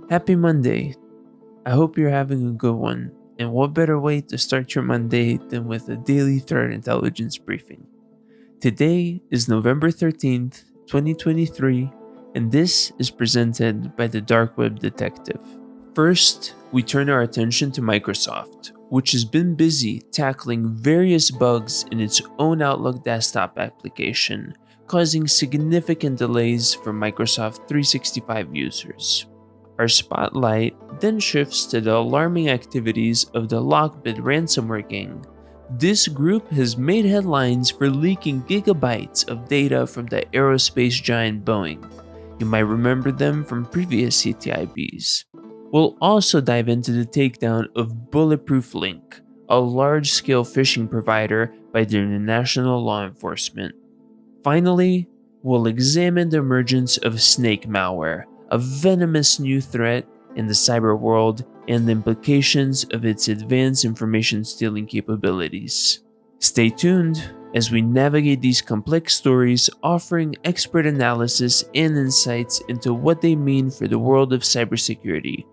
Happy Monday. I hope you're having a good one. And what better way to start your Monday than with a daily threat intelligence briefing? Today is November 13th, 2023, and this is presented by the Dark Web Detective. First, we turn our attention to Microsoft, which has been busy tackling various bugs in its own Outlook desktop application, causing significant delays for Microsoft 365 users. Our spotlight then shifts to the alarming activities of the Lockbit ransomware gang. This group has made headlines for leaking gigabytes of data from the aerospace giant Boeing. You might remember them from previous CTIBs. We'll also dive into the takedown of Bulletproof Link, a large-scale phishing provider by the international law enforcement. Finally, we'll examine the emergence of snake malware, a venomous new threat in the cyber world, and the implications of its advanced information stealing capabilities. Stay tuned as we navigate these complex stories, offering expert analysis and insights into what they mean for the world of cybersecurity.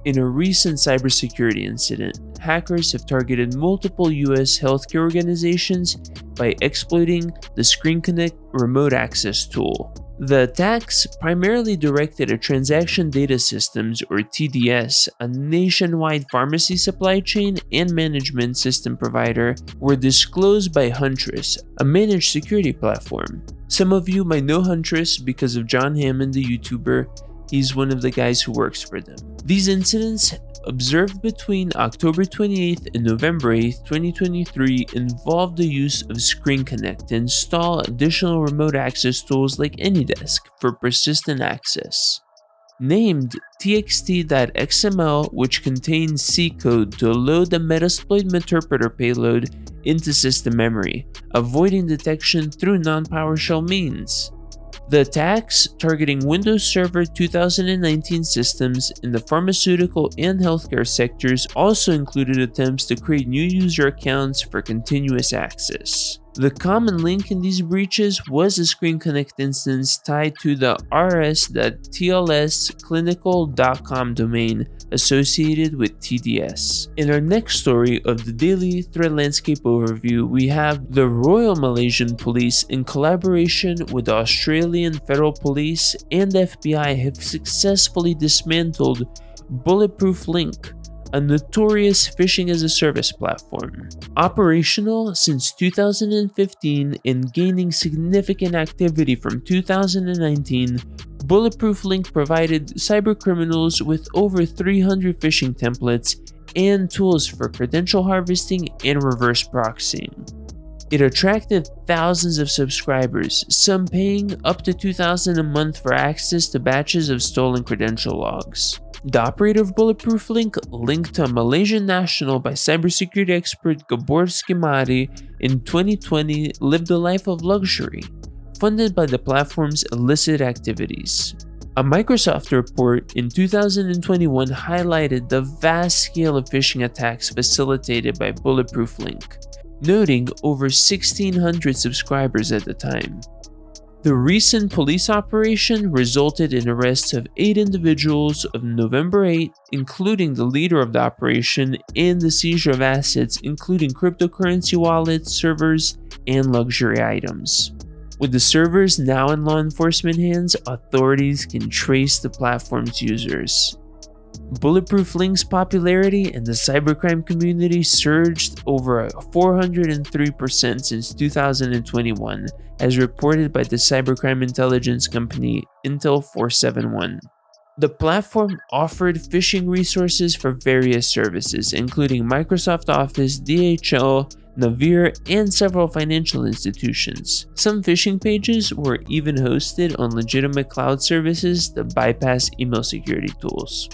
In a recent cybersecurity incident, hackers have targeted multiple US healthcare organizations by exploiting the ScreenConnect remote access tool. The attacks primarily directed at Transaction Data Systems, or TDS, a nationwide pharmacy supply chain and management system provider, were disclosed by Huntress, a managed security platform. Some of you might know Huntress because of John Hammond, the YouTuber. He's one of the guys who works for them. These incidents, observed between October 28th and November 8th, 2023, involved the use of ScreenConnect to install additional remote access tools like Anydesk for persistent access. Named txt.xml, which contains C code to load the Metasploit interpreter payload into system memory, avoiding detection through non-PowerShell means. The attacks, targeting Windows Server 2019 systems in the pharmaceutical and healthcare sectors, also included attempts to create new user accounts for continuous access. The common link in these breaches was a ScreenConnect instance tied to the rs.tlsclinical.com domain associated with TDS. In our next story of the Daily Threat Landscape Overview, we have the Royal Malaysian Police, in collaboration with the Australian Federal Police and FBI, have successfully dismantled Bulletproof Link, a notorious phishing-as-a-service platform. Operational since 2015 and gaining significant activity from 2019, Bulletproof Link provided cybercriminals with over 300 phishing templates and tools for credential harvesting and reverse proxying. It attracted thousands of subscribers, some paying up to $2,000 a month for access to batches of stolen credential logs. The operator of Bulletproof Link, linked to a Malaysian national by cybersecurity expert Gabor Skimari in 2020, lived a life of luxury, funded by the platform's illicit activities. A Microsoft report in 2021 highlighted the vast scale of phishing attacks facilitated by Bulletproof Link, noting over 1,600 subscribers at the time. The recent police operation resulted in arrests of 8 individuals on November 8, including the leader of the operation, and the seizure of assets including cryptocurrency wallets, servers, and luxury items. With the servers now in law enforcement hands, authorities can trace the platform's users. Bulletproof Link's popularity in the cybercrime community surged over 403% since 2021, as reported by the cybercrime intelligence company Intel 471. The platform offered phishing resources for various services, including Microsoft Office, DHL, Navir, and several financial institutions. Some phishing pages were even hosted on legitimate cloud services that bypass email security tools.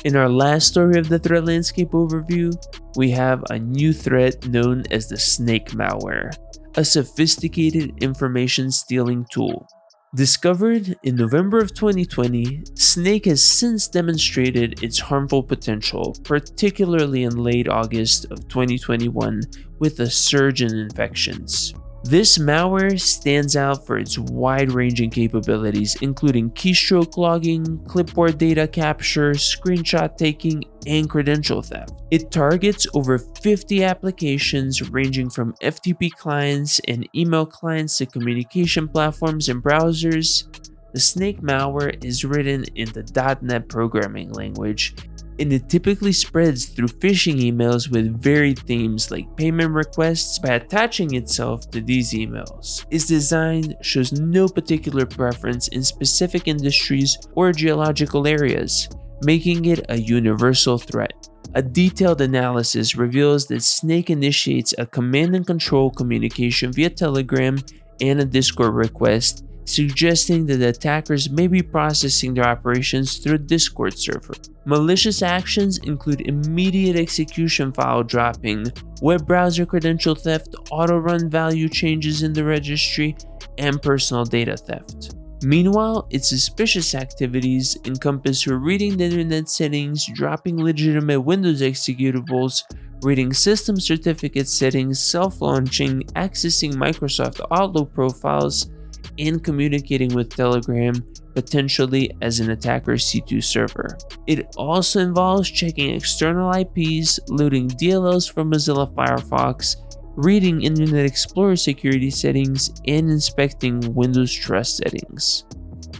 In our last story of the threat landscape overview, we have a new threat known as the snake malware, a sophisticated information stealing tool. Discovered in November of 2020, Snake has since demonstrated its harmful potential, particularly in late August of 2021 with a surge in infections. This malware stands out for its wide-ranging capabilities, including keystroke logging, clipboard data capture, screenshot taking, and credential theft. It targets over 50 applications ranging from FTP clients and email clients to communication platforms and browsers. The snake malware is written in the .NET programming language, and it typically spreads through phishing emails with varied themes like payment requests by attaching itself to these emails. Its design shows no particular preference in specific industries or geological areas, making it a universal threat. A detailed analysis reveals that Snake initiates a command and control communication via Telegram and a Discord request, suggesting that the attackers may be processing their operations through a Discord server. Malicious actions include immediate execution file dropping, web browser credential theft, auto-run value changes in the registry, and personal data theft. Meanwhile, its suspicious activities encompass reading the internet settings, dropping legitimate Windows executables, reading system certificate settings, self-launching, accessing Microsoft Outlook profiles, and communicating with Telegram, potentially as an attacker's C2 server. It also involves checking external IPs, loading DLLs from Mozilla Firefox, reading Internet Explorer security settings, and inspecting Windows Trust settings.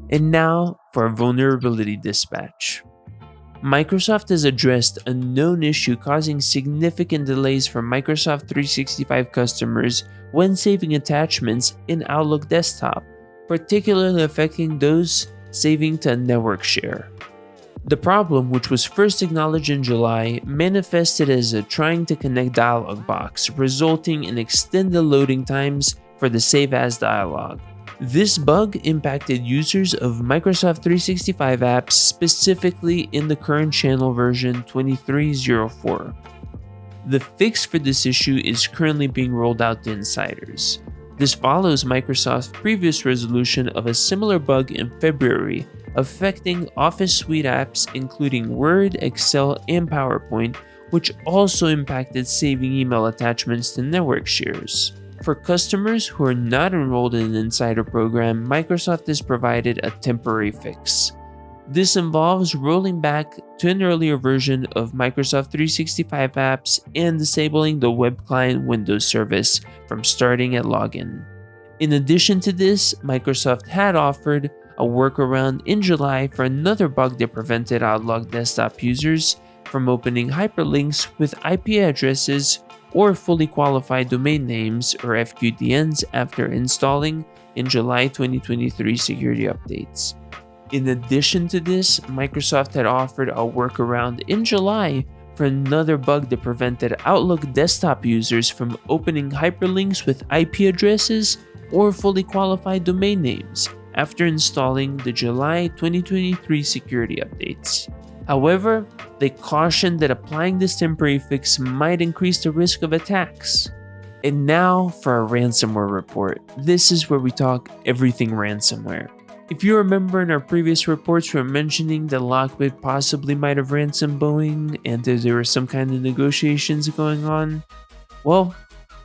And now for our vulnerability dispatch. Microsoft has addressed a known issue causing significant delays for Microsoft 365 customers when saving attachments in Outlook Desktop, particularly affecting those saving to a network share. The problem, which was first acknowledged in July, manifested as a trying to connect dialog box, resulting in extended loading times for the Save As dialog. This bug impacted users of Microsoft 365 apps, specifically in the current channel version 2304. The fix for this issue is currently being rolled out to insiders. This follows Microsoft's previous resolution of a similar bug in February, affecting Office Suite apps including Word, Excel, and PowerPoint, which also impacted saving email attachments to network shares. For customers who are not enrolled in an insider program, Microsoft has provided a temporary fix. This involves rolling back to an earlier version of Microsoft 365 apps and disabling the web client Windows service from starting at login. In addition to this, Microsoft had offered a workaround in July for another bug that prevented Outlook Desktop users from opening hyperlinks with IP addresses or fully qualified domain names or FQDNs after installing in July 2023 security updates. In addition to this, Microsoft had offered a workaround in July for another bug that prevented Outlook Desktop users from opening hyperlinks with IP addresses or fully qualified domain names after installing the July 2023 security updates. However, they cautioned that applying this temporary fix might increase the risk of attacks. And now for our ransomware report. This is where we talk everything ransomware. If you remember in our previous reports, we were mentioning that Lockbit possibly might have ransomed Boeing and that there were some kind of negotiations going on. Well,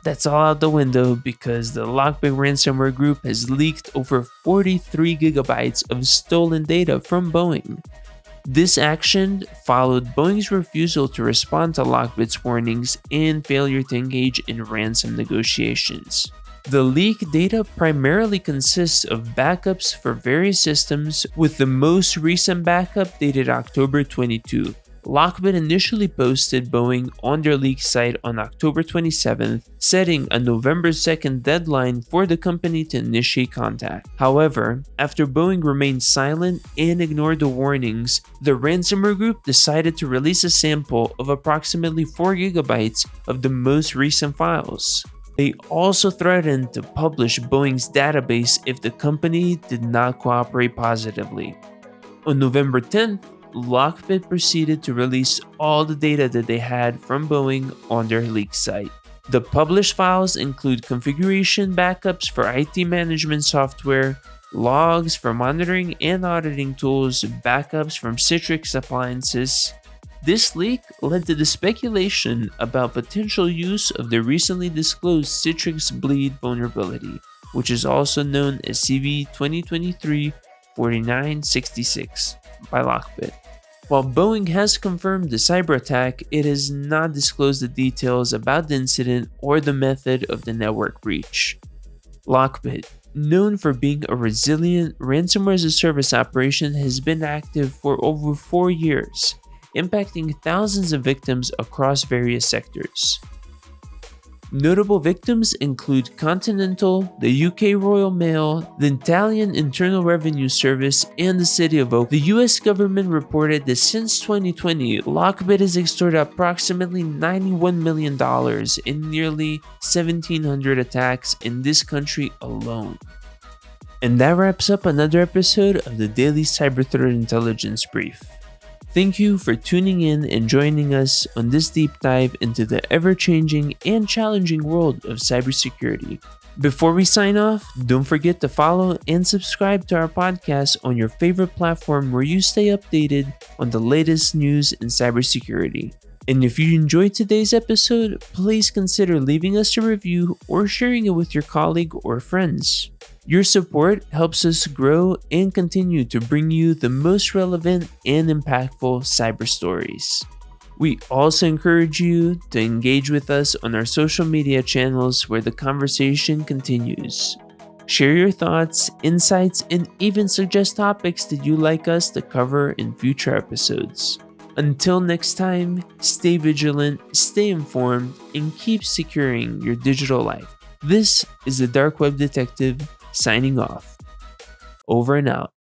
that's all out the window because the Lockbit ransomware group has leaked over 43 gigabytes of stolen data from Boeing. This action followed Boeing's refusal to respond to Lockbit's warnings and failure to engage in ransom negotiations. The leaked data primarily consists of backups for various systems, with the most recent backup dated October 22. Lockbit initially posted Boeing on their leak site on October 27th, setting a November 2nd deadline for the company to initiate contact. However, after Boeing remained silent and ignored the warnings, the ransomware group decided to release a sample of approximately 4 gigabytes of the most recent files. They also threatened to publish Boeing's database if the company did not cooperate positively. On November 10th, Lockbit proceeded to release all the data that they had from Boeing on their leak site. The published files include configuration backups for IT management software, logs for monitoring and auditing tools, backups from Citrix appliances, This leak led to the speculation about potential use of the recently disclosed Citrix Bleed vulnerability, which is also known as CV 2023-4966 by Lockbit. While Boeing has confirmed the cyber attack, it has not disclosed the details about the incident or the method of the network breach. Lockbit, known for being a resilient ransomware as a service operation, has been active for over 4 years, impacting thousands of victims across various sectors. Notable victims include Continental, the UK Royal Mail, the Italian Internal Revenue Service, and the City of Oakland. The US government reported that since 2020, Lockbit has extorted approximately $91 million in nearly 1,700 attacks in this country alone. And that wraps up another episode of the Daily Cyber Threat Intelligence Brief. Thank you for tuning in and joining us on this deep dive into the ever-changing and challenging world of cybersecurity. Before we sign off, don't forget to follow and subscribe to our podcast on your favorite platform where you stay updated on the latest news in cybersecurity. And if you enjoyed today's episode, please consider leaving us a review or sharing it with your colleague or friends. Your support helps us grow and continue to bring you the most relevant and impactful cyber stories. We also encourage you to engage with us on our social media channels where the conversation continues. Share your thoughts, insights, and even suggest topics that you'd like us to cover in future episodes. Until next time, stay vigilant, stay informed, and keep securing your digital life. This is the Dark Web Detective signing off. Over and out.